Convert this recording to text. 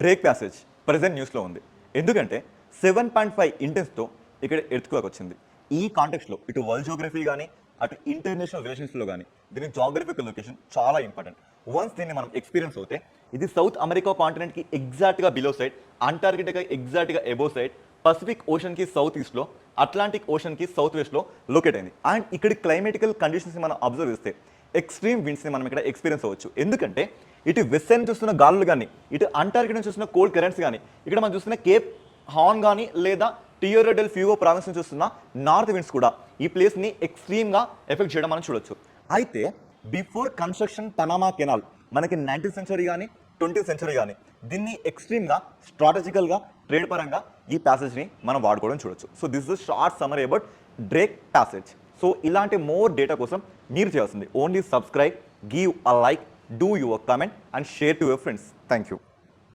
Drake passage present న్యూస్లో ఉంది. ఎందుకంటే 7.5 ఇంటెన్స్తో ఇక్కడ ఎర్త్క్వేక్ వచ్చింది. ఈ కాంటెక్స్లో ఇటు వరల్డ్ జియోగ్రఫీ కానీ అటు ఇంటర్నేషనల్ రిలేషన్స్లో కానీ దీని జాగ్రఫికల్ లొకేషన్ చాలా ఇంపార్టెంట్. వన్స్ దీన్ని మనం ఎక్స్పీరియన్స్ అవుతే ఇది సౌత్ అమెరికా కాంటినెంట్కి ఎగ్జాక్ట్గా బిలో సైడ్, అంటార్కిటికా ఎగ్జాక్ట్గా ఎబో సైడ్, పసిఫిక్ ఓషన్కి సౌత్ ఈస్ట్లో, అట్లాంటిక్ ఓషన్కి సౌత్ వెస్ట్లో లొకేట్ అయింది. అండ్ ఇక్కడ క్లైమేటికల్ కండిషన్స్ని మనం అబ్జర్వ్ చేస్తే ఎక్స్ట్రీమ్ విండ్స్ని మనం ఇక్కడ ఎక్స్పీరియన్స్ అవ్వచ్చు. ఎందుకంటే ఇటు వెస్ట్ సైడ్ చూస్తున్న గాలులు కానీ ఇటు అంటార్కిటికా నుంచి చూస్తున్న కోల్డ్ కరెంట్స్ కానీ ఇక్కడ మనం చూస్తున్న కేప్ హార్న్ కానీ లేదా టియరో డెల్ ఫ్యూగో ప్రావిన్స్ నుంచి చూస్తున్న నార్త్ విండ్స్ కూడా ఈ ప్లేస్ని ఎక్స్ట్రీమ్గా ఎఫెక్ట్ చేయడం మనం చూడొచ్చు. అయితే బిఫోర్ కన్స్ట్రక్షన్ పనామా కెనాల్ మనకి 19th సెంచరీ కానీ 20th సెంచరీ కానీ దీన్ని ఎక్స్ట్రీమ్గా స్ట్రాటజికల్గా ట్రేడ్ పరంగా ఈ ప్యాసేజ్ని మనం వాడుకోవడం చూడొచ్చు. So this is short summary about Drake passage. So ఇలాంటి మోర్ డేటా కోసం మీరు చేయాల్సింది only subscribe, give a like, do your comment and share to your friends. Thank you.